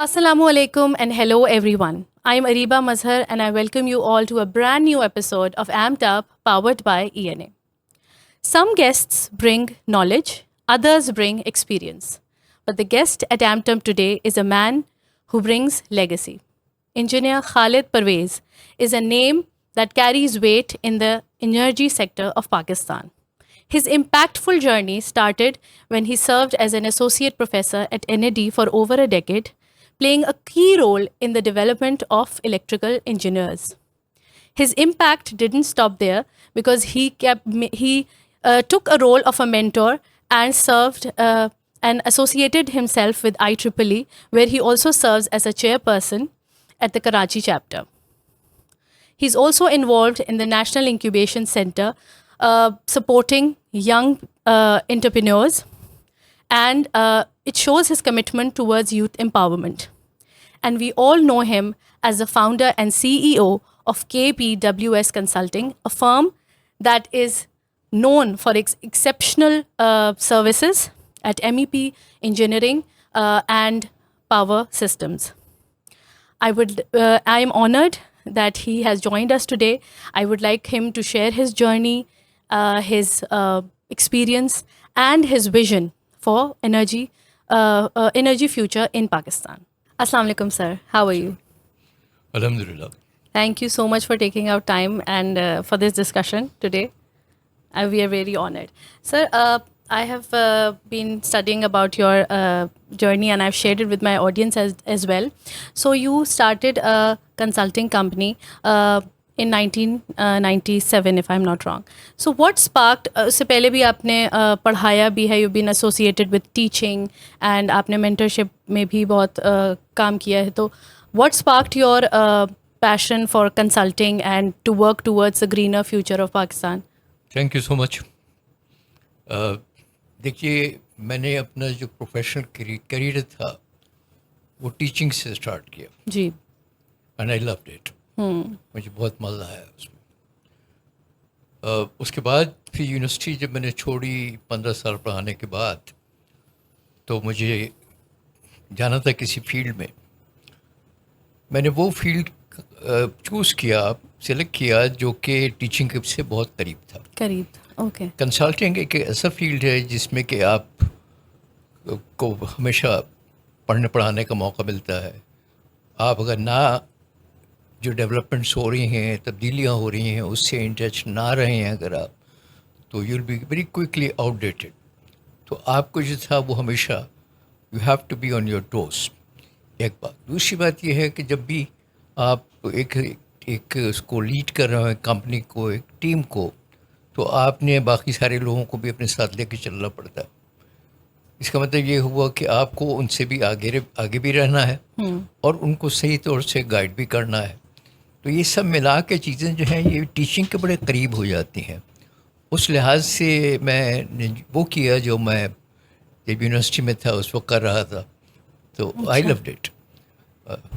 Assalamu alaikum and hello everyone. I am Ariba Mazhar and I welcome you all to a brand new episode of Amped Up powered by ENA. Some guests bring knowledge, others bring experience. But the guest at Amped Up today is a man who brings legacy. Engineer Khalid Parvez is a name that carries weight in the energy sector of Pakistan. His impactful journey started when he served as an associate professor at NAD for over a decade, playing a key role in the development of electrical engineers. His impact didn't stop there because he took a role of a mentor and served and associated himself with IEEE, where he also serves as a chairperson at the Karachi chapter. He's also involved in the National Incubation Center, supporting young entrepreneurs, and it shows his commitment towards youth empowerment. And we all know him as the founder and CEO of KPWS Consulting, a firm that is known for its exceptional services at MEP engineering and power systems. I am honored that he has joined us today. I would like him to share his journey, his experience, and his vision for energy future in Pakistan. Assalamu alaikum, sir. How are you? Alhamdulillah. Thank you so much for taking out time and for this discussion today. We are very honored. Sir, I have been studying about your journey and I've shared it with my audience as well. So you started a consulting company in 1997, if I'm not wrong. So what sparked, اس سے پہلے بھی آپ نے پڑھایا بھی ہے, you've been associated with teaching and آپ نے mentorship میں بھی بہت کام کیا ہے, تو what sparked your passion for consulting and to work towards a greener future of Pakistan? Thank you so much. دیکھیے, میں نے اپنا جو پروفیشنل کریئر تھا وہ ٹیچنگ سے اسٹارٹ کیا. جی. And I loved it. مجھے بہت مزہ آیا اس میں. اس کے بعد پھر یونیورسٹی جب میں نے چھوڑی 15 سال پڑھانے کے بعد, تو مجھے جانا تھا کسی فیلڈ میں. میں نے وہ فیلڈ چوز کیا, سلیکٹ کیا جو کہ ٹیچنگ سے بہت قریب تھا. اوکے. کنسلٹنگ ایک ایسا فیلڈ ہے جس میں کہ آپ کو ہمیشہ پڑھنے پڑھانے کا موقع ملتا ہے. آپ اگر نہ جو ڈیولپمنٹس ہو رہی ہیں, تبدیلیاں ہو رہی ہیں, اس سے ان ٹچ نہ رہے ہیں اگر آپ, تو you will be very quickly outdated. تو آپ کو جو تھا وہ ہمیشہ you have to be on your toes. ایک بات. دوسری بات یہ ہے کہ جب بھی آپ ایک اس کو لیڈ کر رہے ہیں کمپنی کو, ایک ٹیم کو, تو آپ نے باقی سارے لوگوں کو بھی اپنے ساتھ لے کے چلنا پڑتا ہے. اس کا مطلب یہ ہوا کہ آپ کو ان سے بھی آگے بھی رہنا ہے اور ان کو صحیح طور سے گائیڈ بھی کرنا ہے. تو یہ سب ملا کے چیزیں جو ہیں یہ ٹیچنگ کے بڑے قریب ہو جاتی ہیں. اس لحاظ سے میں نے وہ کیا جو میں جب یونیورسٹی میں تھا اس وقت کر رہا تھا, تو آئی لوڈ اٹ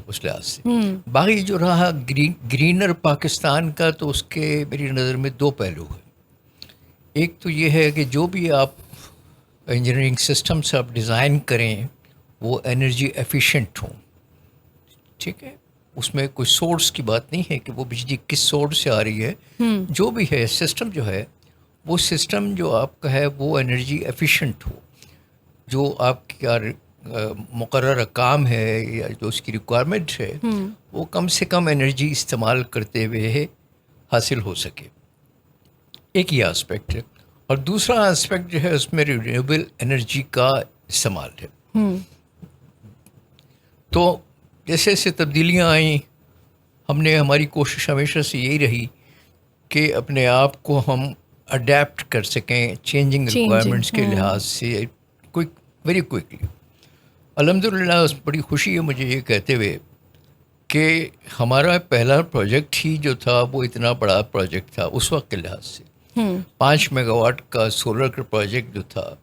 اس لحاظ سے. باقی جو رہا گرینر پاکستان کا, تو اس کے میری نظر میں 2 پہلو ہیں. ایک تو یہ ہے کہ جو بھی آپ انجینئرنگ سسٹمس آپ ڈیزائن کریں وہ انرجی ایفیشینٹ ہوں. ٹھیک ہے, اس میں کوئی سورس کی بات نہیں ہے کہ وہ بجلی کس سورس سے آ رہی ہے. جو بھی ہے سسٹم جو ہے, وہ سسٹم جو آپ کا ہے وہ انرجی ایفیشینٹ ہو. جو آپ کا مقررہ کام ہے یا جو اس کی ریکوائرمنٹ ہے وہ کم سے کم انرجی استعمال کرتے ہوئے حاصل ہو سکے. ایک یہ اسپیکٹ ہے. اور دوسرا اسپیکٹ جو ہے اس میں رینیویبل انرجی کا استعمال ہے. تو جیسے جیسے تبدیلیاں آئیں, ہماری کوشش ہمیشہ سے یہی رہی کہ اپنے آپ کو ہم اڈیپٹ کر سکیں چینجنگ ریکوائرمنٹس کے لحاظ سے ویری کوئکلی. الحمدللہ بڑی خوشی ہے مجھے یہ کہتے ہوئے کہ ہمارا پہلا پروجیکٹ ہی جو تھا وہ اتنا بڑا پروجیکٹ تھا اس وقت کے لحاظ سے. 5 میگا واٹ کا سولر کا پروجیکٹ جو تھا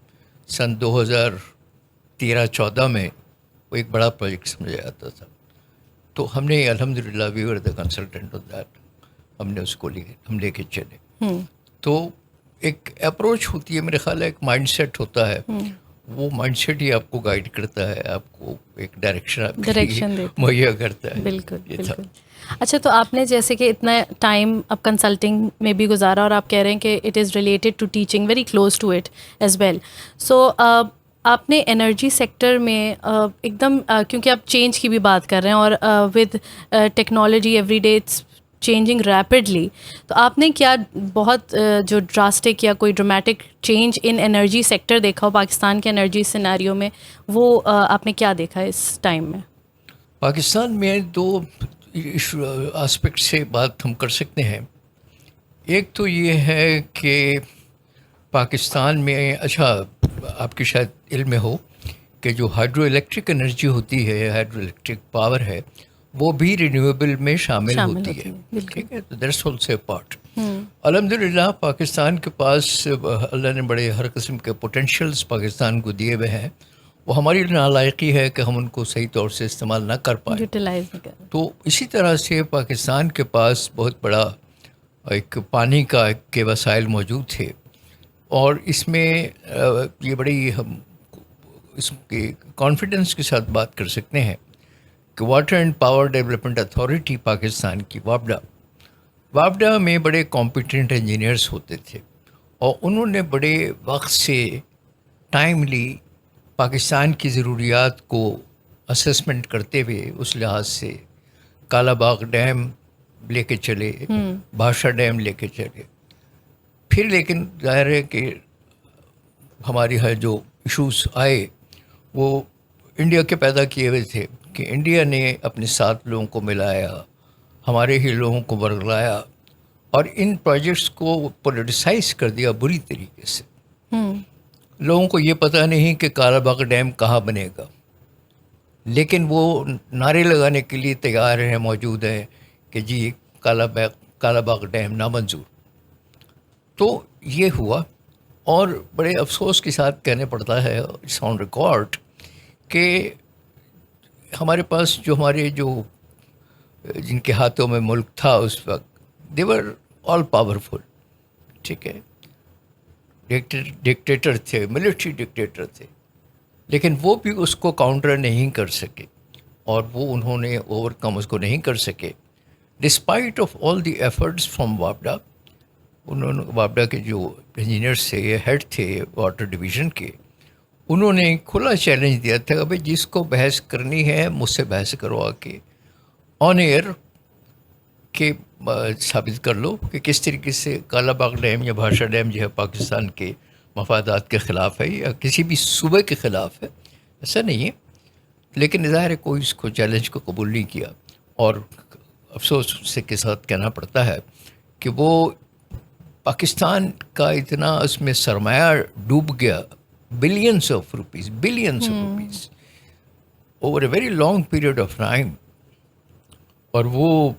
سن 2013-14 میں, وہ ایک بڑا پروجیکٹ سمجھا جاتا تھا. تو ہم نے الحمدللہ وی ور دا کنسلٹنٹ آف دیٹ, ہم نے اس کو ہم لے کے چلے. تو ایک اپروچ ہوتی ہے میرے خیال ہے, ایک مائنڈ سیٹ ہوتا ہے, وہ مائنڈ سیٹ ہی آپ کو گائیڈ کرتا ہے, آپ کو ایک ڈائریکشن دیتا ہے. مہیا کرتا ہے. بالکل یہ تھا. بالکل. اچھا تو آپ نے جیسے کہ اتنا ٹائم اب کنسلٹنگ میں بھی گزارا اور آپ کہہ رہے ہیں کہ it is related to teaching very close to it as well. So آپ نے انرجی سیکٹر میں ایک دم کیونکہ آپ چینج کی بھی بات کر رہے ہیں اور with technology every day it's changing rapidly, تو آپ نے کیا بہت جو ڈراسٹک یا کوئی dramatic change in energy sector دیکھا ہو پاکستان کے انرجی سیناریو میں, وہ آپ نے کیا دیکھا اس ٹائم میں؟ پاکستان میں دو آسپیکٹ سے بات ہم کر سکتے ہیں. ایک تو یہ ہے کہ پاکستان میں, اچھا آپ کی شاید علم میں ہو کہ جو ہائیڈرو الیکٹرک انرجی ہوتی ہے, ہائیڈرو الیکٹرک پاور ہے, وہ بھی رینیویبل میں شامل ہوتی ہے. ٹھیک ہے, تو دیٹس آلسو اے پارٹ. الحمد للہ پاکستان کے پاس اللہ نے بڑے ہر قسم کے پوٹینشیلس پاکستان کو دیے ہوئے ہیں. وہ ہماری نالائقی ہے کہ ہم ان کو صحیح طور سے استعمال نہ کر پائیں. یوٹیلائز نہیں کر. تو اسی طرح سے پاکستان کے پاس بہت بڑا ایک پانی کا کے وسائل موجود تھے, اور اس میں یہ بڑی ہم اس کے کانفیڈنس کے ساتھ بات کر سکتے ہیں کہ water and power development authority Pakistan کی وابڈا میں بڑے کمپیٹنٹ انجینئرس ہوتے تھے, اور انہوں نے بڑے وقت سے ٹائملی پاکستان کی ضروریات کو اسسمنٹ کرتے ہوئے اس لحاظ سے کالا باغ ڈیم لے کے چلے, بھاشا ڈیم لے کے چلے. پھر لیکن ظاہر ہے کہ ہماری جو ایشوز آئے وہ انڈیا کے پیدا کیے ہوئے تھے, کہ انڈیا نے اپنے ساتھ لوگوں کو ملایا, ہمارے ہی لوگوں کو برگلایا, اور ان پروجیکٹس کو پولیٹیسائز کر دیا بری طریقے سے. لوگوں کو یہ پتہ نہیں کہ کالا باغ ڈیم کہاں بنے گا, لیکن وہ نعرے لگانے کے لیے تیار ہیں, موجود ہیں کہ جی کالا باغ ڈیم نامنظور. تو یہ ہوا, اور بڑے افسوس کے ساتھ کہنے پڑتا ہے اٹس آن ریکارڈ کہ ہمارے پاس ہمارے جن کے ہاتھوں میں ملک تھا اس وقت, دے ور آل پاورفل. ٹھیک ہے, ڈکٹیٹر تھے, ملٹری ڈکٹیٹر تھے, لیکن وہ بھی اس کو کاؤنٹر نہیں کر سکے, اور وہ انہوں نے اوور کم اس کو نہیں کر سکے despite of all the efforts from وابڈا. انہوں نے وابڈا کے جو انجینئرس تھے, ہیڈ تھے واٹر ڈویژن کے, انہوں نے کھلا چیلنج دیا تھا کہ بھائی جس کو بحث کرنی ہے مجھ سے بحث کروا کے آن ایئر کہ ثابت کر لو کہ کس طریقے سے کالا باغ ڈیم یا بھاشا ڈیم جو ہے پاکستان کے مفادات کے خلاف ہے یا کسی بھی صوبے کے خلاف ہے. ایسا نہیں ہے, لیکن ظاہر ہے کوئی اس کو چیلنج کو قبول نہیں کیا, اور افسوس سے کے ساتھ کہنا پڑتا ہے کہ وہ پاکستان کا اتنا اس میں سرمایہ ڈوب گیا, billions of rupees over a very long period of time, اور وہ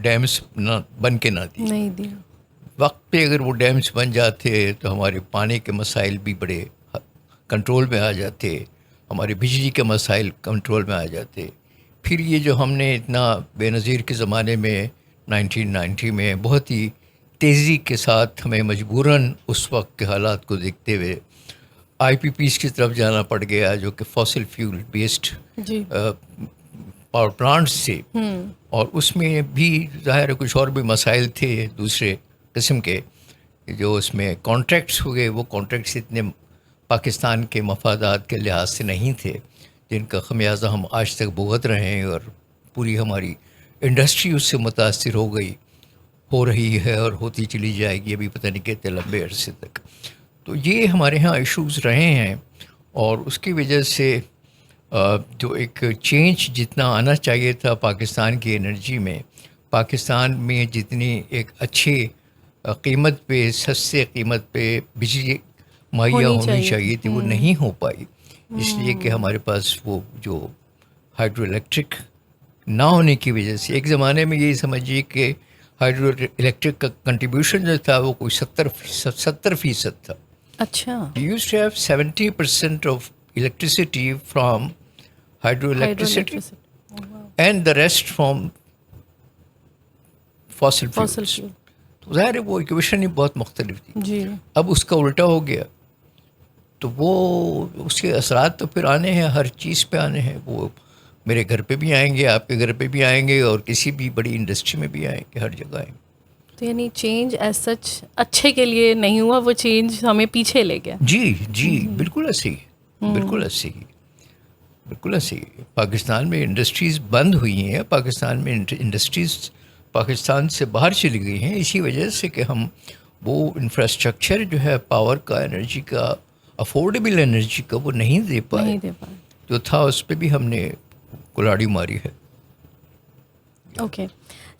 ڈیمس بن کے نہ دی. وقت پہ اگر وہ ڈیمس بن جاتے تو ہمارے پانی کے مسائل بھی بڑے کنٹرول میں آ جاتے, ہمارے بجلی کے مسائل کنٹرول میں آ جاتے. پھر یہ جو ہم نے اتنا بے نظیر کے زمانے میں 1990 میں بہت ہی تیزی کے ساتھ ہمیں مجبوراً اس وقت کے حالات کو دیکھتے ہوئے آئی پی پیز کی طرف جانا پڑ گیا, جو کہ fossil fuel based power plants تھے, اور اس میں بھی ظاہر ہے کچھ اور بھی مسائل تھے دوسرے قسم کے جو اس میں کانٹریکٹس ہوئے. وہ کانٹریکٹس اتنے پاکستان کے مفادات کے لحاظ سے نہیں تھے, جن کا خمیازہ ہم آج تک بھگت رہے ہیں, اور پوری ہماری انڈسٹری اس سے متاثر ہو رہی ہے اور ہوتی چلی جائے گی, ابھی پتہ نہیں کہتے لمبے عرصے تک. تو یہ ہمارے ہاں ایشوز رہے ہیں, اور اس کی وجہ سے جو ایک چینج جتنا آنا چاہیے تھا پاکستان کی انرجی میں, پاکستان میں جتنی ایک اچھے قیمت پہ, سستے قیمت پہ بجلی مہیا ہونی چاہیے تھی, وہ نہیں ہو پائی, اس لیے کہ ہمارے پاس وہ جو ہائیڈرو الیکٹرک نہ ہونے کی وجہ سے. ایک زمانے میں یہی سمجھیے کہ ہائیڈرو الیکٹرک کا کنٹریبیوشن جو تھا وہ کوئی 70% تھا. اچھا, We used to have 70% of electricity from hydroelectricity and the rest from fossil fuels. تو ظاہر ہے وہ ایکویشن ہی بہت مختلف تھی. جی, اب اس کا الٹا ہو گیا, تو وہ اس کے اثرات تو پھر آنے ہیں، ہر چیز پہ آنے ہیں. وہ میرے گھر پہ بھی آئیں گے، آپ کے گھر پہ بھی آئیں گے، اور کسی بھی بڑی انڈسٹری میں بھی آئیں گے، ہر جگہ آئیں گے. تو یعنی چینج ایز سچ اچھے کے لیے نہیں ہوا، وہ چینج ہمیں پیچھے لے گیا. جی جی بالکل ایسے ہی، بالکل ایسے ہی، بالکل ایسے ہی. پاکستان میں انڈسٹریز بند ہوئی ہیں، پاکستان میں انڈسٹریز پاکستان سے باہر چلی گئی ہیں، اسی وجہ سے کہ ہم وہ انفراسٹرکچر جو ہے پاور کا، انرجی کا، افورڈیبل انرجی کا، وہ نہیں دے پائے. نہیں دے پائے. جو تھا اس پہ بھی ہم نے کلاڑی ماری ہے. اوکے،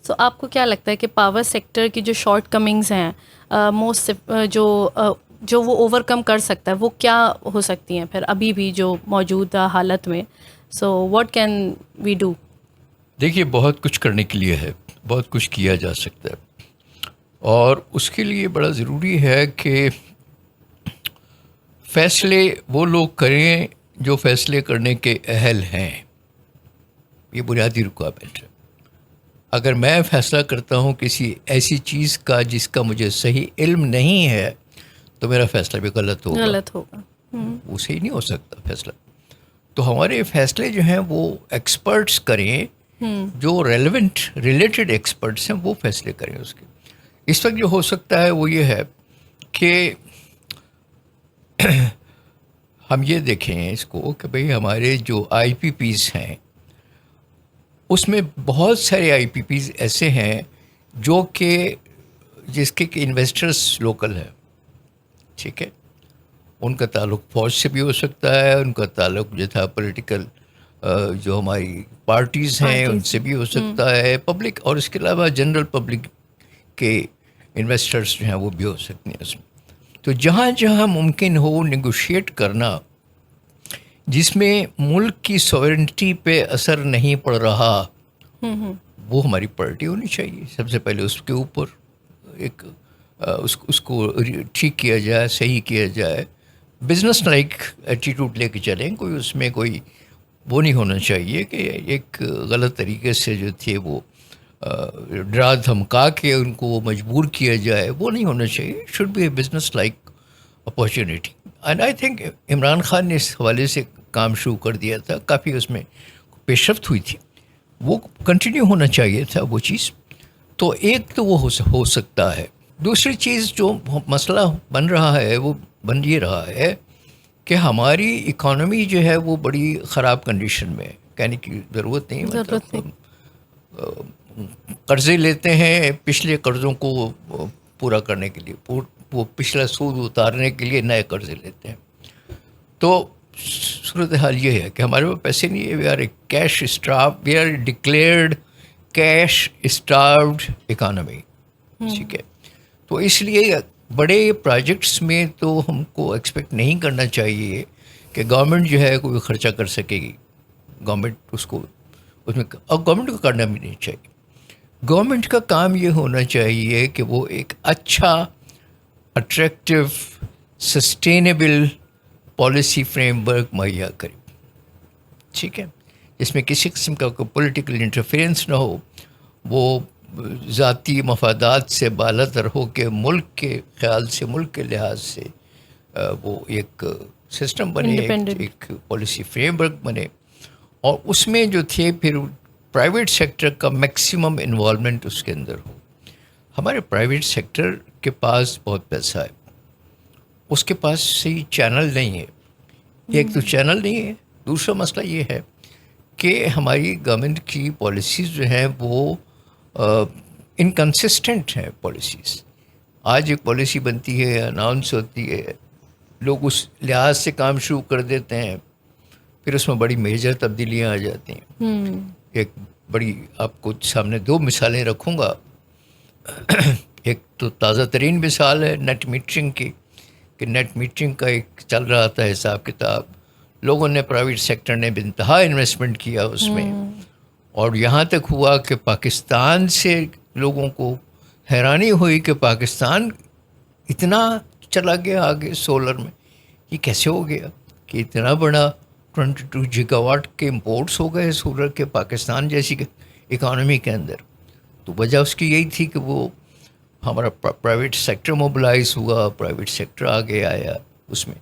سو آپ کو کیا لگتا ہے کہ پاور سیکٹر کی جو شارٹ کمنگز ہیں موسٹ جو وہ اوور کم کر سکتا ہے، وہ کیا ہو سکتی ہیں پھر ابھی بھی جو موجودہ حالت میں؟ So what can we do? دیکھیے بہت کچھ کرنے کے لیے ہے، بہت کچھ کیا جا سکتا ہے، اور اس کے لیے بڑا ضروری ہے کہ فیصلے وہ لوگ کریں جو فیصلے کرنے کے اہل ہیں. یہ بنیادی ریکوائرمنٹ ہے. اگر میں فیصلہ کرتا ہوں کسی ایسی چیز کا جس کا مجھے صحیح علم نہیں ہے تو میرا فیصلہ بھی غلط ہوگا. وہ صحیح نہیں ہو سکتا فیصلہ. تو ہمارے فیصلے جو ہیں وہ ایکسپرٹس کریں، جو ریلیٹڈ ایکسپرٹس ہیں وہ فیصلے کریں اس کے. اس وقت جو ہو سکتا ہے وہ یہ ہے کہ ہم یہ دیکھیں اس کو کہ بھئی ہمارے جو آئی پی پیز ہیں اس میں بہت سارے آئی پی پیز ایسے ہیں جو کہ جس کے انویسٹرس لوکل ہیں. ٹھیک ہے، ان کا تعلق فوج سے بھی ہو سکتا ہے، ان کا تعلق جو تھا پولیٹیکل جو ہماری پارٹیز ہیں ان سے بھی ہو سکتا ہے، پبلک، اور اس کے علاوہ جنرل پبلک کے انویسٹرس جو ہیں وہ بھی ہو سکتے ہیں اس میں. تو جہاں جہاں ممکن ہو نیگوشیٹ کرنا جس میں ملک کی سوورنٹی پہ اثر نہیں پڑ رہا، وہ ہماری پارٹی ہونی چاہیے. سب سے پہلے اس کے اوپر ایک اس کو ٹھیک کیا جائے، صحیح کیا جائے. بزنس لائک ایٹیٹیوڈ لے کے چلیں، کوئی اس میں کوئی وہ نہیں ہونا چاہیے کہ ایک غلط طریقے سے جو تھے وہ ڈرا دھمکا کے ان کو وہ مجبور کیا جائے، وہ نہیں ہونا چاہیے. Should be a business like opportunity. And I think Imran Khan نے اس حوالے سے کام شروع کر دیا تھا، کافی اس میں پیش رفت ہوئی تھی، وہ کنٹینیو ہونا چاہیے تھا وہ چیز. تو ایک تو وہ ہو سکتا ہے. دوسری چیز جو مسئلہ بن رہا ہے وہ بن یہ رہا ہے کہ ہماری اکانومی جو ہے وہ بڑی خراب کنڈیشن میں ہے. کہنے کی ضرورت نہیں. قرضے لیتے ہیں پچھلے قرضوں کو پورا کرنے کے لیے، وہ پچھلا سود اتارنے کے لیے نئے قرضے لیتے ہیں. تو صورتحال یہ ہے کہ ہمارے پاس پیسے نہیں ہے. We are declared cash starved economy. ٹھیک ہے، تو اس لیے بڑے پروجیکٹس میں تو ہم کو ایکسپیکٹ نہیں کرنا چاہیے کہ گورنمنٹ جو ہے کوئی خرچہ کر سکے گی. گورنمنٹ اس میں اور گورنمنٹ کو کرنا بھی نہیں چاہیے. گورنمنٹ کا کام یہ ہونا چاہیے کہ وہ ایک اچھا attractive sustainable policy frame work مہیا کرے. ٹھیک ہے، جس میں کسی قسم کا کوئی پولیٹیکل انٹرفیئرنس نہ ہو، وہ ذاتی مفادات سے بالاتر ہو کے ملک کے خیال سے، ملک کے لحاظ سے وہ ایک سسٹم بنے، ایک پالیسی فریم ورک بنے. اور اس میں جو تھے پھر پرائیویٹ سیکٹر کا میکسیمم انوالومنٹ اس کے اندر ہو. ہمارے پرائیویٹ سیکٹر کے پاس بہت پیسہ ہے، اس کے پاس صحیح چینل نہیں ہے. ایک تو چینل نہیں ہے، دوسرا مسئلہ یہ ہے کہ ہماری گورنمنٹ کی پالیسیز جو ہیں وہ انکنسسٹنٹ ہیں پالیسیز. آج ایک پالیسی بنتی ہے، اناؤنس ہوتی ہے، لوگ اس لحاظ سے کام شروع کر دیتے ہیں، پھر اس میں بڑی میجر تبدیلیاں آ جاتی ہیں. ایک بڑی آپ کو سامنے دو مثالیں رکھوں گا. ایک تو تازہ ترین مثال ہے نیٹ میٹرنگ کی، کہ نیٹ میٹرنگ کا ایک چل رہا تھا حساب کتاب. لوگوں نے، پرائیویٹ سیکٹر نے بے انتہا انویسٹمنٹ کیا اس میں، اور یہاں تک ہوا کہ پاکستان سے لوگوں کو حیرانی ہوئی کہ پاکستان اتنا چلا گیا آگے سولر میں. یہ کیسے ہو گیا کہ اتنا بڑا 22 گیگا واٹ کے امپورٹس ہو گئے سولر کے پاکستان جیسی اکانومی کے اندر. تو وجہ اس کی یہی تھی کہ وہ ہمارا پرائیویٹ سیکٹر موبلائز ہوا، پرائیویٹ سیکٹر آگے آیا اس میں.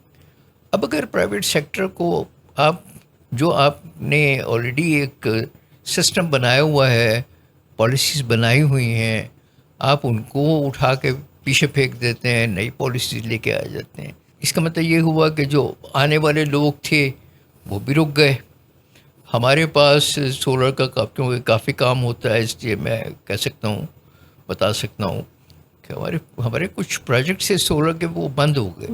اب اگر پرائیویٹ سیکٹر کو آپ جو آپ نے آلریڈی ایک سسٹم بنایا ہوا ہے, پالیسیز بنائی ہوئی ہیں, آپ ان کو اٹھا کے پیچھے پھینک دیتے ہیں, نئی پالیسیز لے کے آ جاتے ہیں, اس کا مطلب یہ ہوا کہ جو آنے والے لوگ تھے وہ بھی رک گئے. ہمارے پاس سولر کا کیونکہ کافی کام ہوتا ہے, اس لیے میں کہہ سکتا ہوں, بتا سکتا ہوں کہ ہمارے کچھ پروجیکٹس سولر کے وہ بند ہو گئے,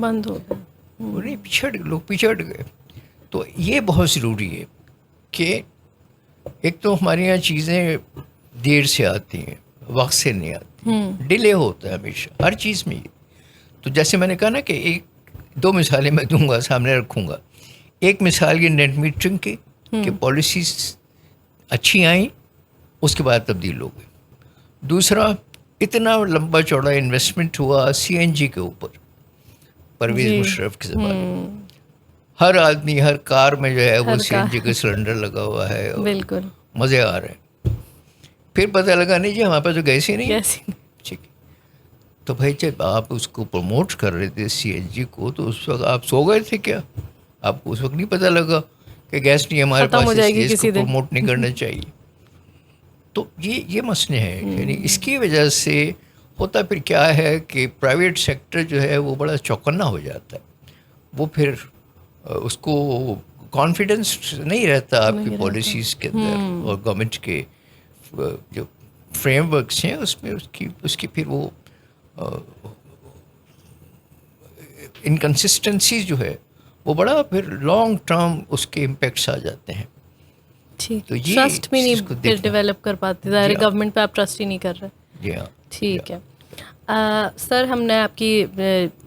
لوگ پچھڑ گئے. تو یہ بہت ضروری ہے کہ ایک تو ہمارے یہاں چیزیں دیر سے آتی ہیں, وقت سے نہیں آتی, ڈیلے ہوتا ہے ہمیشہ ہر چیز میں. تو جیسے میں نے کہا نا کہ ایک دو مثالیں میں دوں گا, سامنے رکھوں گا. ایک مثال یہ نیٹ میٹرنگ کی کہ پالیسیز اچھی آئیں, اس کے بعد تبدیل ہو گئی. دوسرا, اتنا لمبا چوڑا انویسٹمنٹ ہوا سی این جی کے اوپر, پرویز مشرف کے زمانے, ہر آدمی ہر کار میں جو ہے وہ سی این جی کا سلنڈر لگا ہوا ہے, بالکل مزے آ رہے ہیں. پھر پتہ لگا نہیں جی ہمارے پاس تو گیس ہی نہیں, ٹھیک ہے. تو بھائی جب آپ اس کو پروموٹ کر رہے تھے سی این جی کو, تو اس وقت آپ سو گئے تھے کیا؟ آپ کو اس وقت نہیں پتہ لگا کہ گیس نہیں ہمارے پاس, اس لیے اس کو پروموٹ نہیں کرنا چاہیے. تو یہ مسئلے ہیں. یعنی اس کی وجہ سے ہوتا پھر کیا ہے کہ پرائیویٹ سیکٹر جو ہے وہ بڑا چوکنا ہو جاتا ہے. وہ پھر اس کو کانفیڈنس نہیں رہتا آپ کی پالیسیز کے اندر, اور گورنمنٹ کے جو فریم ورکس ہیں اس میں اس کی پھر وہ انکنسسٹنسی جو ہے وہ بڑا پھر لانگ ٹرم اس کے امپیکٹس آ جاتے ہیں. تو یہ ٹرسٹ بھی نہیں پھر ڈیولپ کر پاتے, ظاہر گورنمنٹ پہ آپ ٹرسٹ ہی نہیں کر رہے. جی ہاں, ٹھیک ہے. سر ہم نے آپ کی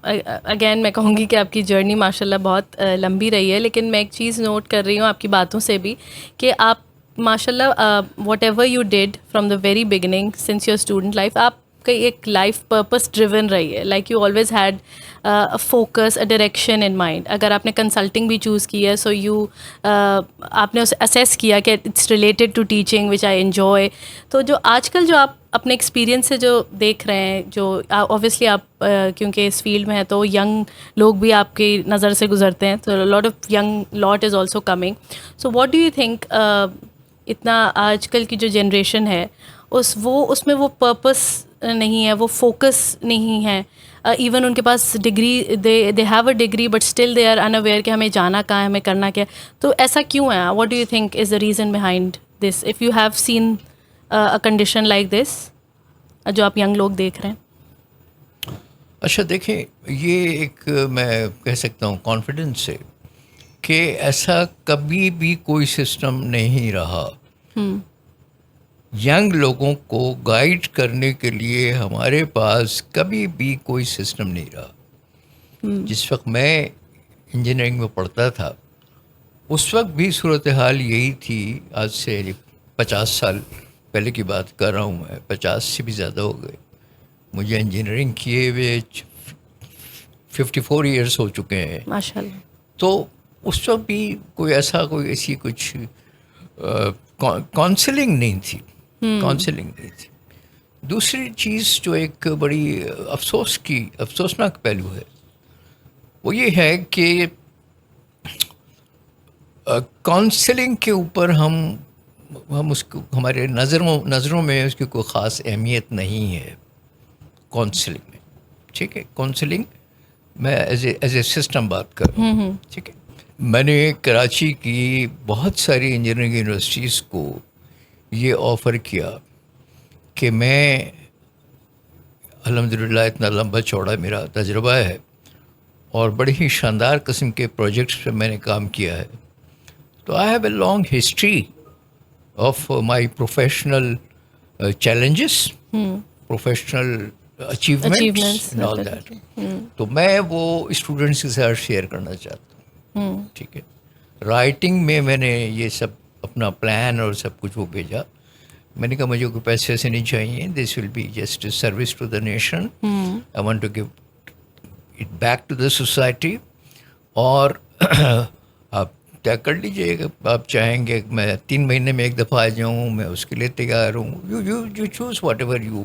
اگین میں کہوں گی کہ آپ کی جرنی ماشاء اللہ بہت لمبی رہی ہے, لیکن میں ایک چیز نوٹ کر رہی ہوں آپ کی باتوں سے بھی کہ آپ ماشاء اللہ whatever you did from the very beginning since your student life, آپ کی ایک لائف پرپس ڈریون رہی ہے. Like you always had focus, a direction in mind. اگر آپ نے کنسلٹنگ بھی چوز کی ہے, سو آپ نے اسے اسیس کیا کہ it's related to teaching which I enjoy. تو جو آج کل جو آپ اپنے ایکسپیرینس سے جو دیکھ رہے ہیں, جو اوبیسلی آپ کیونکہ اس فیلڈ میں ہیں تو ینگ لوگ بھی آپ کی نظر سے گزرتے ہیں, تو lot of young lot is also coming. So what do you think, اتنا آج کل کی جو جنریشن ہے اس میں وہ پرپس نہیں ہے, وہ فوکس نہیں ہے. ایون ان کے پاس degree, they have a degree but still they are unaware کہ ہمیں جانا کہاں ہے, ہمیں کرنا کیا. تو ایسا کیوں ہے؟ What do you think is the reason behind this, if you have seen a condition like this جو آپ ینگ لوگ دیکھ رہے ہیں؟ اچھا دیکھیں, یہ ایک میں کہہ سکتا ہوں کانفیڈنس سے کہ ایسا کبھی بھی کوئی سسٹم نہیں رہا. ینگ لوگوں کو گائیڈ کرنے کے لیے ہمارے پاس کبھی بھی کوئی سسٹم نہیں رہا. جس وقت میں انجینئرنگ میں پڑھتا تھا اس وقت بھی صورتحال یہی تھی. آج سے 50 سال پہلے کی بات کر رہا ہوں میں, 50 سے بھی زیادہ ہو گئے مجھے انجینئرنگ کیے ہوئے, 54 ایئرس ہو چکے ہیں ماشاء اللہ. تو اس وقت بھی کوئی ایسی کچھ کاؤنسلنگ نہیں تھی. دوسری چیز جو ایک بڑی افسوسناک پہلو ہے وہ یہ ہے کہ کاؤنسلنگ کے اوپر ہم اس کو ہمارے نظروں میں اس کی کوئی خاص اہمیت نہیں ہے کاؤنسلنگ میں. ٹھیک ہے, کاؤنسلنگ میں ایز اے سسٹم بات کر رہا ہوں. ٹھیک ہے, میں نے کراچی کی بہت ساری انجینئرنگ یونیورسٹیز کو یہ آفر کیا کہ میں الحمدللہ اتنا لمبا چوڑا میرا تجربہ ہے اور بڑی ہی شاندار قسم کے پروجیکٹس پہ میں نے کام کیا ہے, تو I have a long history of my professional challenges, professional achievements and all that. تو میں وہ اسٹوڈنٹس کے ساتھ شیئر کرنا چاہتا ہوں. ٹھیک ہے, رائٹنگ میں نے یہ سب اپنا پلان اور سب کچھ وہ بھیجا. میں نے کہا مجھے کوئی پیسے ایسے نہیں چاہیے, this will be just service to the nation, I want to give it back to the society. اور آپ طے کر لیجیے کہ آپ چاہیں گے میں 3 مہینے میں ایک دفعہ آ جاؤں, میں اس کے لیے تیار ہوں. You choose what ever you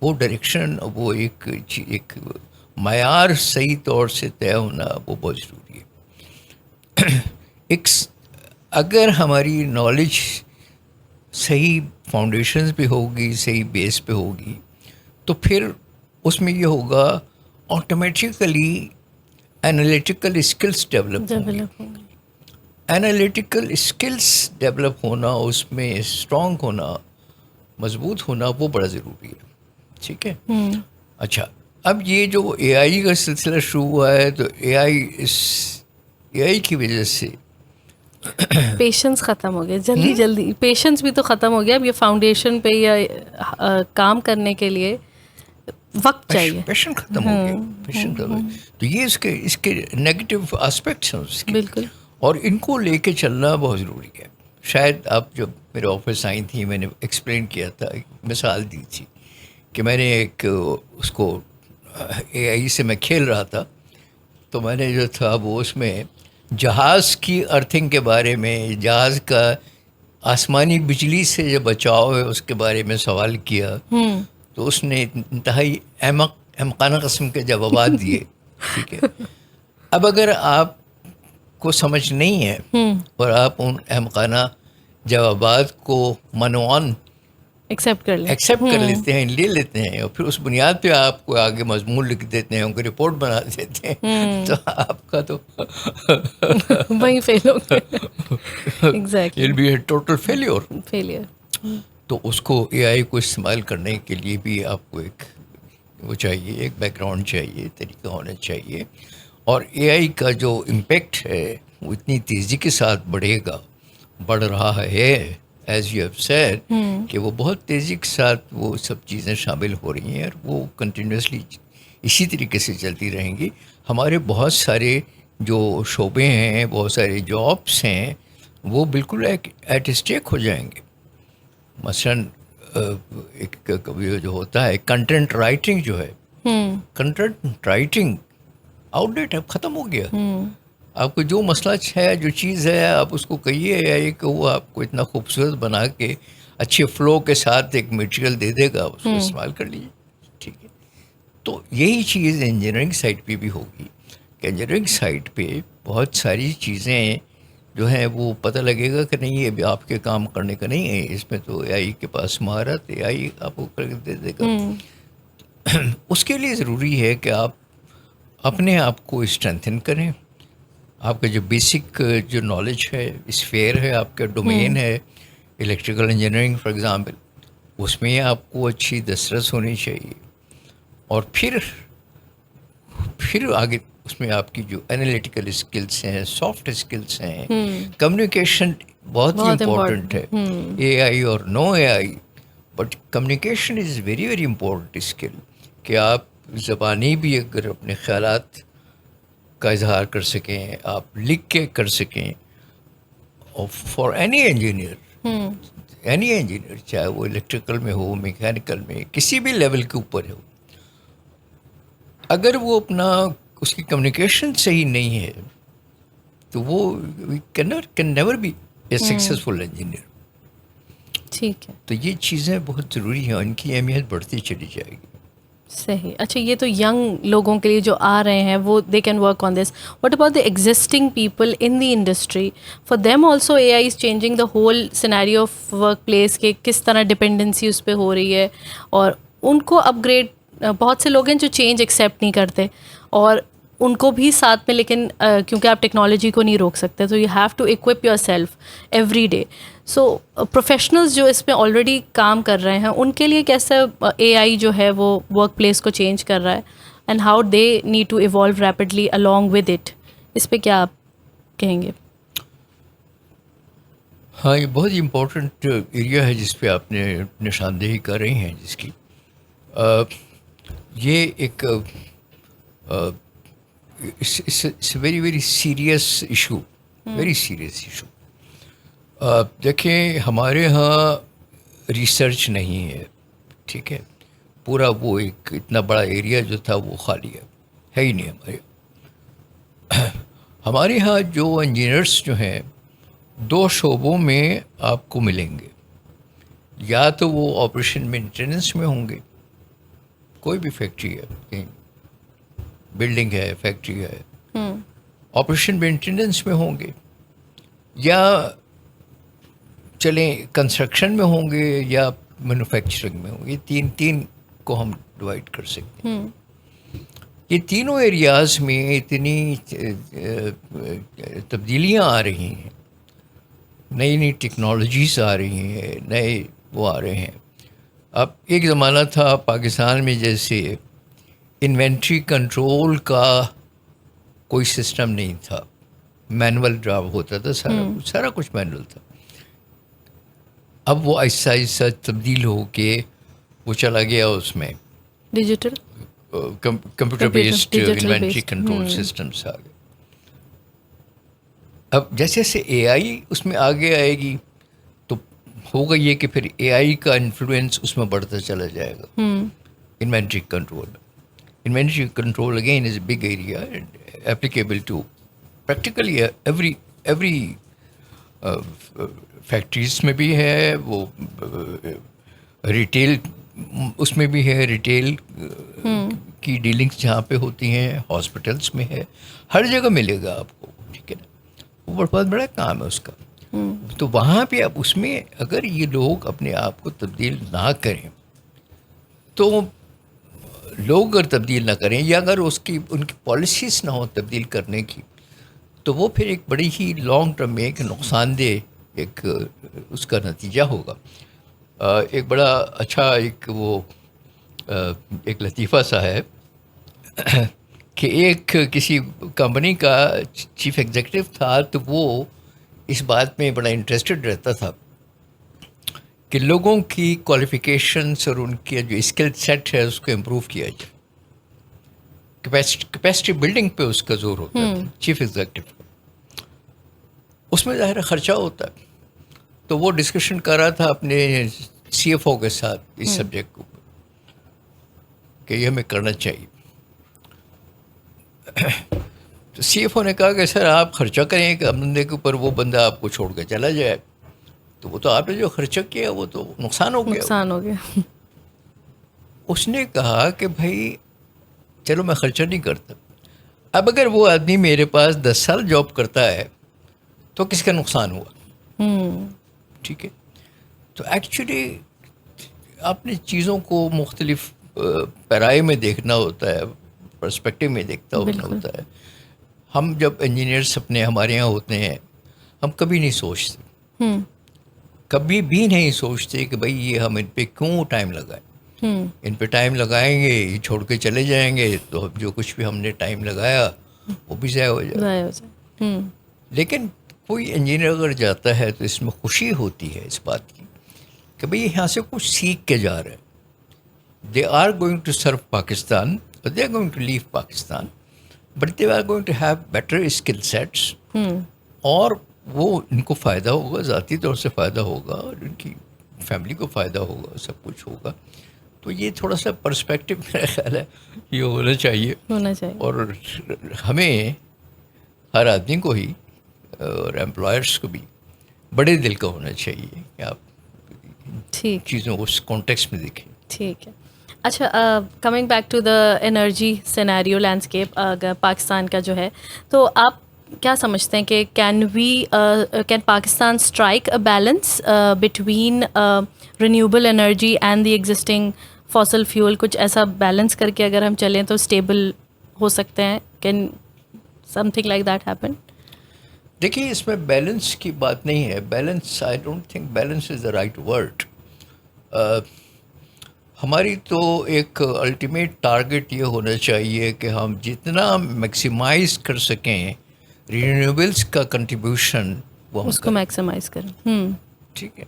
وہ ڈائریکشن، وہ ایک معیار صحیح طور سے طے ہونا وہ بہت ضروری ہے. اگر ہماری نالج صحیح فاؤنڈیشنز پہ ہوگی، صحیح بیس پہ ہوگی، تو پھر اس میں یہ ہوگا آٹومیٹیکلی انالیٹیکل اسکلس ڈیولپ ہوں گی. انالیٹیکل اسکلس ڈیولپ ہونا، اس میں اسٹرانگ ہونا، مضبوط ہونا، وہ بڑا ضروری ہے. ٹھیک ہے. اچھا، اب یہ جو اے آئی کا سلسلہ شروع ہوا ہے، تو اے آئی کی وجہ سے پیشنس ختم ہو گیا، جلدی پیشنس بھی تو ختم ہو گیا. اب یہ فاؤنڈیشن پہ یا کام کرنے کے لیے وقت چاہیے. پیشن ختم ہو گیا، پیشن ختم ہو گیا. تو یہ اس کے نیگیٹو آسپیکٹس ہیں اس کے، بالکل، اور ان کو لے کے چلنا بہت ضروری ہے. شاید آپ جب میرے آفس آئی تھیں، میں نے ایکسپلین کیا تھا، مثال دی تھی کہ میں نے ایک اس کو اے آئی سے میں کھیل رہا تھا، تو میں نے جو تھا وہ اس میں جہاز کی ارتھنگ کے بارے میں، جہاز کا آسمانی بجلی سے جو بچاؤ ہے اس کے بارے میں سوال کیا، تو اس نے انتہائی احمقانہ قسم کے جوابات دیے. ٹھیک ہے. اب اگر آپ کو سمجھ نہیں ہے اور آپ ان احمقانہ جوابات کو منوان ایکسیپٹ کر لیتے ہیں، لے لیتے ہیں، اور پھر اس بنیاد پہ آپ کو آگے مضمون لکھ دیتے ہیں، ان کو رپورٹ بنا دیتے ہیں، تو آپ کا تو وہی فیل ہو گیا. Exactly, be a total failure. تو اس کو اے آئی کو استعمال کرنے کے لیے بھی آپ کو ایک وہ چاہیے، ایک بیک گراؤنڈ چاہیے، طریقہ ہونا چاہیے. اور اے آئی کا جو امپیکٹ ہے وہ اتنی تیزی کے ساتھ بڑھ رہا ہے، ایز یو ہیو سیڈ، کہ وہ بہت تیزی کے ساتھ وہ سب چیزیں شامل ہو رہی ہیں، اور وہ کنٹینیوسلی اسی طریقے سے چلتی رہیں گی. ہمارے بہت سارے جو شعبے ہیں، بہت سارے جابس ہیں، وہ بالکل ایٹ اسٹیک ہو جائیں گے. مثلاً ایک جو ہوتا ہے کنٹینٹ رائٹنگ، جو ہے کنٹینٹ رائٹنگ آؤٹ ڈیٹ ہے، ختم ہو گیا. آپ کو جو مسئلہ ہے، جو چیز ہے، آپ اس کو کہیے اے کہ وہ آپ کو اتنا خوبصورت بنا کے اچھے فلو کے ساتھ ایک میٹیریل دے دے گا، اس کو استعمال کر لیجیے. ٹھیک ہے. تو یہی چیز انجینئرنگ سائٹ پہ بھی ہوگی کہ انجینئرنگ سائٹ پہ بہت ساری چیزیں جو ہیں وہ پتہ لگے گا کہ نہیں، یہ بھی آپ کے کام کرنے کا نہیں ہے، اس میں تو اے آئی کے پاس مہارت، اے آئی آپ کو کر کے دے دے گا. اس کے لیے ضروری ہے کہ آپ اپنے آپ کو اسٹرینتھن کریں. آپ کا جو بیسک جو نالج ہے، اسفیئر ہے، آپ کا ڈومین ہے، الیکٹریکل انجینئرنگ فار ایگزامپل، اس میں آپ کو اچھی دسترس ہونی چاہیے. اور پھر آگے اس میں آپ کی جو انالیٹیکل اسکلس ہیں، سافٹ اسکلس ہیں، کمیونیکیشن بہت ہی امپورٹنٹ ہے. اے آئی اور no A I, but communication is very very important skill, کہ آپ زبانی بھی اگر اپنے خیالات کا اظہار کر سکیں، آپ لکھ کے کر سکیں. فار اینی انجینئر چاہے وہ الیکٹریکل میں ہو، میکینیکل میں، کسی بھی لیول کے اوپر ہو، اگر وہ اپنا اس کی کمیونیکیشن صحیح نہیں ہے تو وہ can never be a successful engineer. ٹھیک ہے. تو یہ چیزیں بہت ضروری ہیں، ان کی اہمیت بڑھتی چلی جائے گی. صحیح. اچھا، یہ تو ینگ لوگوں کے لیے جو آ رہے ہیں وہ they can work on this. What about the existing people in the industry? For them also a I is changing the whole scenario of work place, کہ کس طرح ڈپینڈنسی اس پہ ہو رہی ہے، اور ان کو اپ گریڈ. بہت سے لوگ ہیں جو چینج ایکسیپٹ نہیں کرتے، اور ان کو بھی ساتھ میں، لیکن کیونکہ آپ ٹیکنالوجی کو نہیں روک سکتے، تو you have to occupy yourself every day. So professionals جو اس میں آلریڈی کام کر رہے ہیں، ان کے لیے کیسا اے آئی جو ہے وہ ورک پلیس کو چینج کر رہا ہے، and how they need to evolve rapidly along with it? اس پہ کیا آپ کہیں گے؟ ہاں، یہ بہت ہی امپورٹنٹ ایریا ہے جس پہ آپ نے نشاندہی کر رہی ہیں، جس کی یہ ایک very very serious issue, very serious issue. دیکھیں، ہمارے ہاں ریسرچ نہیں ہے. ٹھیک ہے. پورا وہ ایک اتنا بڑا ایریا جو تھا وہ خالی ہے ہی نہیں. ہمارے ہاں جو انجینئرس جو ہیں، 2 شعبوں میں آپ کو ملیں گے. یا تو وہ آپریشن مینٹیننس میں ہوں گے، کوئی بھی فیکٹری ہے, کہیں بلڈنگ ہے, فیکٹری ہے, آپریشن مینٹیننس میں ہوں گے, یا چلیں کنسٹرکشن میں ہوں گے, یا مینوفیکچرنگ میں ہوں گے. یہ تین کو ہم ڈیوائڈ کر سکتے ہیں. یہ تینوں ایریاز میں اتنی تبدیلیاں آ رہی ہیں, نئی نئی ٹیکنالوجیز آ رہی ہیں, نئے وہ آ رہے ہیں. اب ایک زمانہ تھا پاکستان میں جیسے انوینٹری کنٹرول کا کوئی سسٹم نہیں تھا, مینول ڈرائیو ہوتا تھا, سارا کچھ مینول تھا. اب وہ ایسا ایسا تبدیل ہو کے وہ چلا گیا اس میں digital computer based inventory control systems آ گئے. اب جیسے جیسے اے آئی اس میں آگے آئے گی تو ہوگا یہ کہ پھر اے آئی کا انفلوئنس اس میں بڑھتا چلا جائے گا. Inventory control again is a big area applicable to practically every factories میں بھی ہے, وہ ریٹیل اس میں بھی ہے, ریٹیل کی ڈیلنگس جہاں پہ ہوتی ہیں, ہاسپٹلس میں ہے, ہر جگہ ملے گا آپ کو. ٹھیک ہے نا, وہ بہت بڑا کام ہے اس کا. تو وہاں پہ اب اس میں اگر یہ لوگ اپنے آپ کو تبدیل نہ کریں, تو لوگ اگر تبدیل نہ کریں یا اگر ان کی پالیسیز نہ ہوں تبدیل کرنے کی, تو وہ پھر ایک بڑی ہی لانگ ٹرم میں ایک نقصان دہ ایک اس کا نتیجہ ہوگا. ایک بڑا اچھا ایک لطیفہ سا ہے کہ ایک کسی کمپنی کا چیف ایگزیکٹو تھا, تو وہ اس بات میں بڑا انٹرسٹڈ رہتا تھا کہ لوگوں کی کوالیفیکیشنس اور ان کے جو اسکل سیٹ ہے اس کو امپروو کیا جائے. کیپیسٹی بلڈنگ پہ اس کا زور ہوتا ہے چیف ایگزیکٹو کا. اس میں ظاہر خرچہ ہوتا ہے, تو وہ ڈسکشن کر رہا تھا اپنے سی ایف او کے ساتھ اس سبجیکٹ کو کہ یہ ہمیں کرنا چاہیے. تو سی ایف او نے کہا کہ سر آپ خرچہ کریں ایک بندے کے اوپر, وہ بندہ آپ کو چھوڑ کے چلا جائے, تو وہ تو آپ نے جو خرچہ کیا وہ تو نقصان ہو گیا. اس نے کہا کہ بھائی چلو میں خرچہ نہیں کرتا, اب اگر وہ آدمی میرے پاس 10 سال جاب کرتا ہے تو کس کا نقصان ہوا. ٹھیک ہے, تو ایکچولی آپ نے چیزوں کو مختلف پیرائے میں دیکھنا ہوتا ہے, پرسپیکٹو میں دیکھتا ہوتا ہے. ہم جب انجینئرس ہمارے یہاں ہوتے ہیں, ہم کبھی نہیں سوچتے, کبھی بھی نہیں سوچتے کہ بھائی یہ ہم ان پہ کیوں ٹائم لگائیں. ان پہ ٹائم لگائیں گے, یہ چھوڑ کے چلے جائیں گے, تو جو کچھ بھی ہم نے ٹائم لگایا وہ بھی ضائع ہو جائے. لیکن کوئی انجینئر اگر جاتا ہے تو اس میں خوشی ہوتی ہے اس بات کی کہ بھئی یہاں سے کچھ سیکھ کے جا رہے ہیں. They are going to serve Pakistan, they are going to leave Pakistan, but they are going to have better skill sets, اور وہ ان کو فائدہ ہوگا, ذاتی طور سے فائدہ ہوگا, اور ان کی فیملی کو فائدہ ہوگا, سب کچھ ہوگا. تو یہ تھوڑا سا پرسپیکٹو میرا خیال ہے یہ ہونا چاہیے. اور ہمیں ہر آدمی کو ہی اور ایمپلائرس کو بھی بڑے دل کا ہونا چاہیے کہ آپ چیزوں کو اس کانٹیکسٹ میں دیکھیں. ٹھیک ہے. اچھا, coming back to the energy scenario landscape Pakistan کا جو ہے, تو آپ کیا سمجھتے ہیں کہ can Pakistan strike a balance between renewable energy and the existing fossil fuel, کچھ ایسا بیلنس کر کے اگر ہم چلیں تو اسٹیبل ہو سکتے ہیں؟ Can some thing like that happen? دیکھیے اس میں بیلنس کی بات نہیں ہے. Balance I don't think balance is the right word. ہماری تو ایک الٹیمیٹ ٹارگیٹ یہ ہونا چاہیے کہ ہم جتنا میکسیمائز کر سکیں رینیویبلس کا کنٹریبیوشن وہ اس کو میکسیمائز کریں. ٹھیک ہے,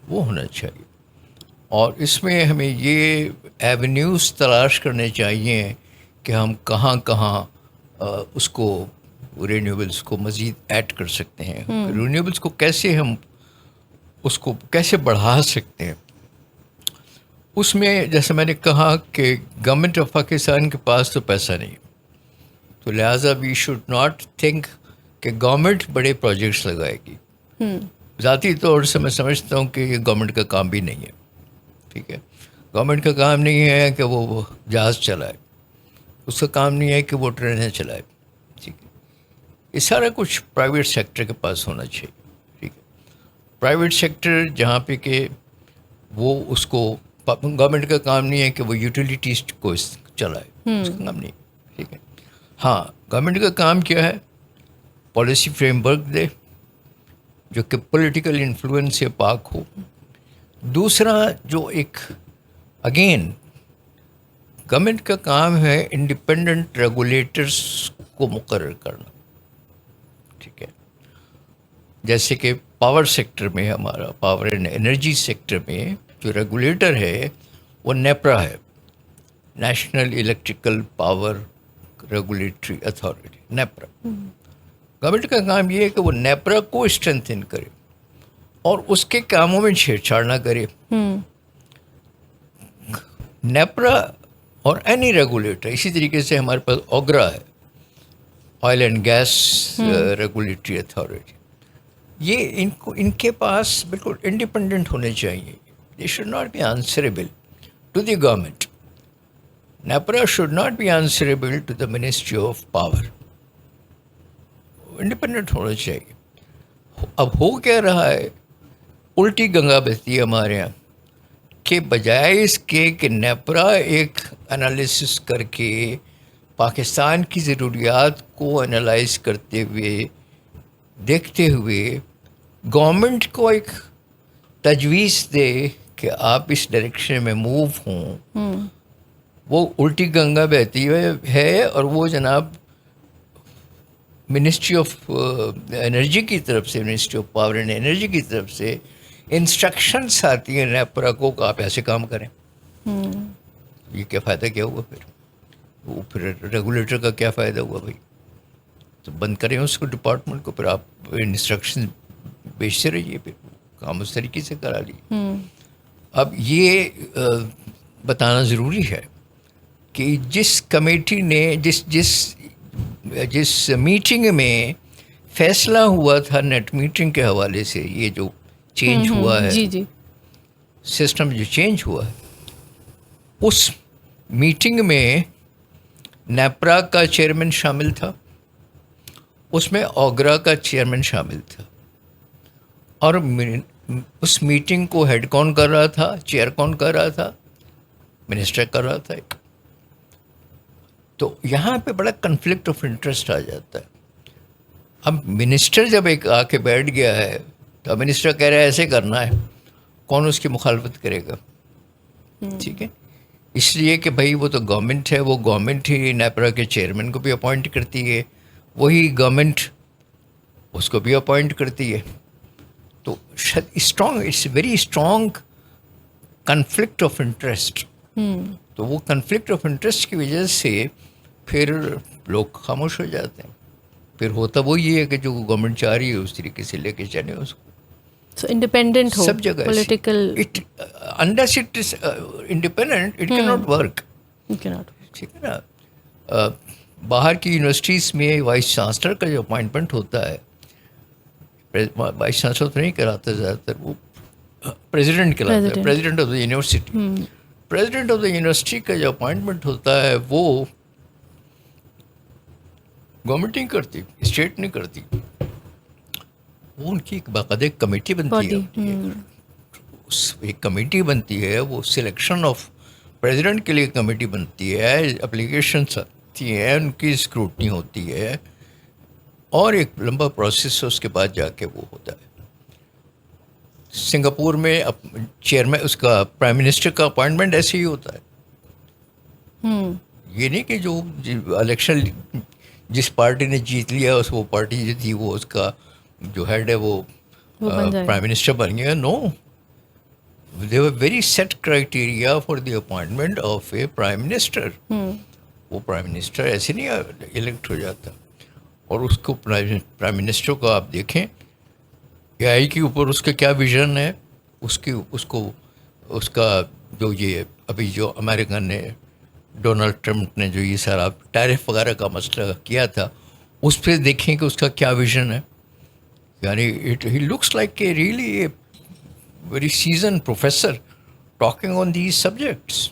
وہ ہونا چاہیے. اور اس میں ہمیں یہ ایونیوز تلاش کرنے چاہیے کہ ہم کہاں کہاں اس کو رینیویبلس کو مزید ایڈ کر سکتے ہیں, رینیویبلس کو کیسے ہم اس کو کیسے بڑھا سکتے ہیں. اس میں جیسے میں نے کہا کہ گورنمنٹ آف پاکستان کے پاس تو پیسہ نہیں, تو لہٰذا وی شوڈ ناٹ تھنک کہ گورنمنٹ بڑے پروجیکٹس لگائے گی. ذاتی طور سے میں سمجھتا ہوں کہ یہ گورنمنٹ کا کام بھی نہیں ہے. ٹھیک ہے, گورنمنٹ کا کام نہیں ہے کہ وہ جہاز چلائے, اس کا کام نہیں ہے کہ وہ ٹرینیں چلائے, ٹھیک ہے. یہ سارا کچھ پرائیویٹ سیکٹر کے پاس ہونا چاہیے, ٹھیک ہے. پرائیویٹ سیکٹر جہاں پہ کہ وہ اس کو, گورنمنٹ کا کام نہیں ہے کہ وہ یوٹیلیٹیز کو چلائے, اس کا کام نہیں, ٹھیک ہے. ہاں, گورنمنٹ کا کام کیا ہے, پالیسی فریم ورک دے جو کہ پولیٹیکل انفلوئنس سے پاک ہو. دوسرا جو ایک اگین گورنمنٹ کا کام ہے انڈیپینڈنٹ ریگولیٹرس کو مقرر کرنا, ٹھیک ہے. جیسے کہ پاور سیکٹر میں ہمارا پاور اینڈ انرجی سیکٹر میں جو ریگولیٹر ہے وہ نیپرا ہے, national electrical power regulatory authority, NEPRA. Government کا کام یہ ہے کہ وہ نیپرا کو اسٹرینتھن کرے اور اس کے کاموں میں چھیڑ چھاڑ نہ کرے. نیپرا اور اینی ریگولیٹر, اسی طریقے سے ہمارے پاس اوگرا ہے, oil and gas regulatory authority, یہ ان کے پاس بالکل انڈیپینڈنٹ ہونے چاہیے. They should not be answerable to the government. NEPRA should not be answerable to the ministry of power. Independent ہونا چاہیے. اب ہو کیا رہا ہے, الٹی گنگا بہتی ہے ہمارے یہاں, کہ بجائے اس کے کہ نیپرا ایک انالیسس کر کے پاکستان کی ضروریات کو انالائز کرتے ہوئے دیکھتے ہوئے گورنمنٹ کو ایک تجویز دے کہ آپ اس ڈائریکشن میں موو ہوں, وہ الٹی گنگا بہتی ہے. اور وہ جناب منسٹری آف انرجی کی طرف سے, ministry of power and energy کی طرف سے انسٹرکشنس آتی ہیں نیپرا کو کہ آپ ایسے کام کریں. یہ کیا فائدہ کیا ہوا پھر, وہ پھر ریگولیٹر کا کیا فائدہ ہوا بھائی؟ تو بند کریں اس کو ڈپارٹمنٹ کو, پھر آپ انسٹرکشن بیچتے رہیے, پھر کام اس طریقے سے کرا لیے. اب یہ بتانا ضروری ہے کہ جس کمیٹی نے جس میٹنگ میں فیصلہ ہوا تھا نیٹ میٹنگ کے حوالے سے, یہ جو چینج ہوا ہے, جی جی, سسٹم جو چینج ہوا ہے, اس میٹنگ میں نیپرا کا چیئرمین شامل تھا, اس میں اوگرا کا چیئرمین شامل تھا, اور اس میٹنگ کو ہیڈ کون کر رہا تھا, چیئر کون کر رہا تھا, منسٹر کر رہا تھا ایک. تو یہاں پہ بڑا کنفلکٹ آف انٹرسٹ آ جاتا ہے. اب منسٹر جب ایک آ کے بیٹھ گیا ہے تو منسٹر کہہ رہا ہے ایسے کرنا ہے, کون اس کی مخالفت کرے گا؟ ٹھیک ہے, اس لیے کہ بھائی وہ تو گورنمنٹ ہے, وہ گورنمنٹ ہی نیپرا کے چیئرمین کو بھی اپوائنٹ کرتی ہے, وہی گورنمنٹ اس کو بھی اپوائنٹ کرتی ہے. تو it's very strong conflict of interest. تو وہ کنفلکٹ آف انٹرسٹ کی وجہ سے پھر لوگ خاموش ہو جاتے ہیں. پھر ہوتا وہ یہ ہے کہ جو گورنمنٹ چاہ رہی ہے اس طریقے سے لے کے چلے اس کو. So انڈیپینڈنٹ ہو سب جگہ political, unless it is independent, it cannot work. ٹھیک ہے نا. باہر کی یونیورسٹیز میں وائس چانسلر کا جو اپوائنٹمنٹ ہوتا ہے, وائس چانسلر تو نہیں کراتا زیادہ تر, وہ پریزیڈنٹ کراتا ہے, president of the university. President of the university کا جو اپوائنٹمنٹ ہوتا ہے وہ گورنمنٹ نہیں کرتی, اسٹیٹ نہیں کرتی, وہ ان کی ایک باقاعدہ کمیٹی بنتی ہے. ایک کمیٹی بنتی ہے, وہ سلیکشن آف پریزیڈنٹ کے لیے کمیٹی بنتی ہے, اپلیکیشنس آتی ہیں, ان کی اسکروٹنی ہوتی ہے, اور ایک لمبا پروسیس ہے, اس کے بعد جا کے وہ ہوتا ہے. سنگاپور میں چیئرمین اس کا پرائم منسٹر کا اپوائنٹمنٹ ایسے ہی ہوتا ہے. یہ نہیں کہ جو الیکشن جس پارٹی نے جیت لیا اس وہ پارٹی جو تھی وہ اس کا جو ہیڈ ہے وہ پرائم منسٹر بن گیا. No, they were very set criteria for the appointment of a prime minister. وہ پرائم منسٹر ایسے نہیں الیکٹ ہو جاتا. اور اس کو پرائم منسٹر کو آپ دیکھیں اے آئی کے اوپر اس کا کیا ویژن ہے, اس کا جو یہ ابھی جو امریکن نے ڈونلڈ ٹرمپ نے جو یہ سارا ٹیرف وغیرہ کا مسئلہ کیا تھا, اس پہ دیکھیں کہ اس کا کیا ویژن ہے. یعنی he looks like a really a very season professor talking on these subjects.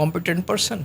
competent person.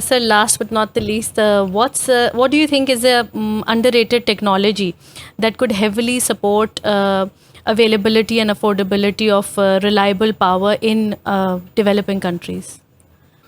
Sir, last but not the least, what do you think is a underrated technology that could heavily support availability and affordability of reliable power in developing countries?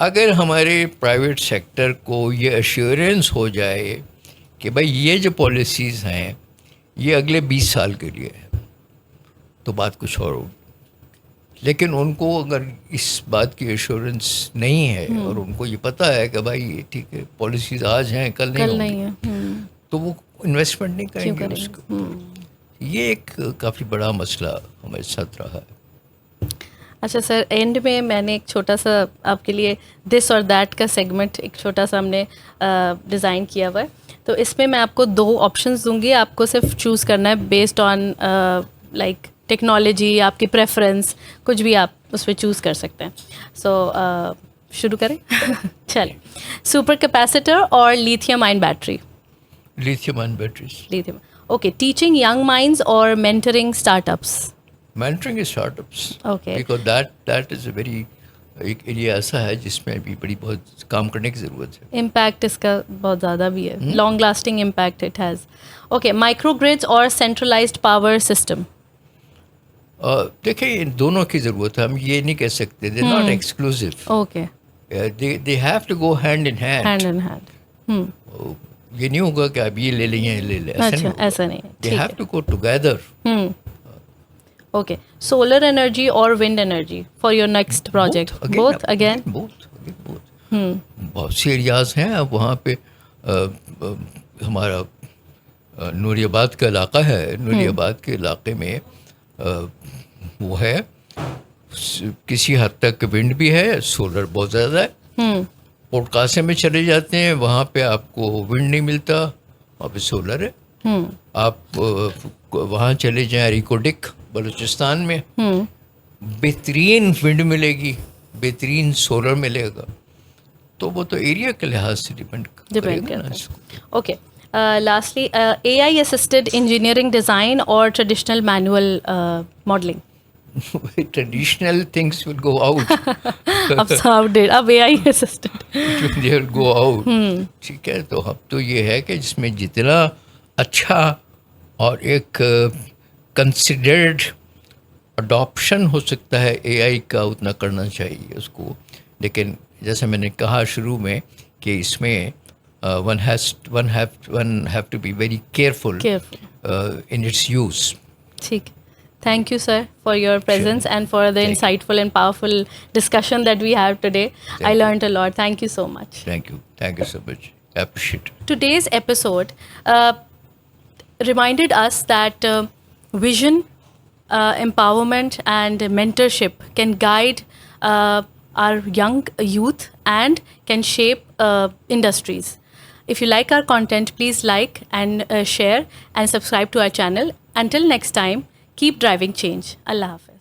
اگر ہمارے private sector کو یہ assurance ہو جائے کہ بھائی یہ جو policies ہیں یہ اگلے 20 سال کے لیے ہے تو بات کچھ اور ہوگی. لیکن ان کو اگر اس بات کی ایشورنس نہیں ہے اور ان کو یہ پتہ ہے کہ بھائی یہ ٹھیک ہے پالیسیز آج ہیں کل نہیں ہوں گی تو وہ انویسٹمنٹ نہیں کریں گے اس کو. یہ ایک کافی بڑا مسئلہ ہمارے ساتھ رہا ہے. اچھا سر، اینڈ میں میں نے ایک چھوٹا سا آپ کے لیے دس اور دیٹ کا سیگمنٹ ایک چھوٹا سا ہم نے ڈیزائن کیا ہوا ہے. تو اس میں آپ کو 2 آپشنز دوں گی، آپ کو صرف چوز کرنا ہے بیسڈ آن لائک ٹیکنالوجی، آپ کی پریفرنس، کچھ بھی آپ اس پہ چوز کر سکتے ہیں. سو شروع کریں. چلیں، سپر کیپیسیٹر اور lithium ion battery? Lithium ion batteries. Lithium. Okay, teaching young minds اور mentoring start ups? Mentoring start ups. Okay, because that is a very ایک ایریا ایسا ہے جس میں بھی بڑی بہت کام کرنے کی ضرورت ہے. امپیکٹ اس کا بہت زیادہ بھی ہے، long lasting impact it has. Okay, micro grades اور سینٹرلائزڈ پاور سسٹم؟ دیکھیں ان دونوں کی ضرورت ہے، ہم یہ نہیں کہہ سکتے they not exclusive. Okay, they have to go hand in hand hand. In hand. یہ نہیں ہوگا کہ اب یہ لے لیں یہ لے لیں، اچھا، ایسا نہیں ہے، دے ٹھیک ہیو ہے. To go together. Okay, solar energy اور wind energy for your next project? Both again. بہت سے ایریاز ہیں. اب وہاں پہ ہمارا نوری آباد کا علاقہ ہے، نوری آباد کے علاقے میں وہ ہے کسی حد تک ونڈ بھی ہے، سولر بہت زیادہ ہے. پورٹ قاسم میں چلے جاتے ہیں، وہاں پہ آپ کو ونڈ نہیں ملتا، وہاں پہ سولر ہے. آپ وہاں چلے جائیں ریکوڈک بلوچستان میں، بہترین ونڈ ملے گی، بہترین سولر ملے گا. تو وہ تو ایریا کے لحاظ سے ڈپینڈ کرتا ہے. Okay, lastly A I assisted engineering design اور traditional manual modeling? Traditional things will go out. اب A I assisted they will go out. ٹھیک ہے، تو اب تو یہ ہے کہ جس میں جتنا اچھا اور ایک کنسیڈرڈ اڈاپشن ہو سکتا ہے اے آئی کا اتنا کرنا چاہیے اس کو. لیکن جیسے میں نے کہا شروع میں کہ اس میں one have to be very careful in its use. ٹھیک. Thank you, sir, for your presence and for the insightful and powerful discussion that we had today. I learned a lot. Thank you so much. Thank you so much. I appreciate it. Today's episode reminded us that vision, empowerment and mentorship can guide our young youth and can shape industries. If you like our content, please like and share and subscribe to our channel. Until next time, keep driving change. Allah Hafiz.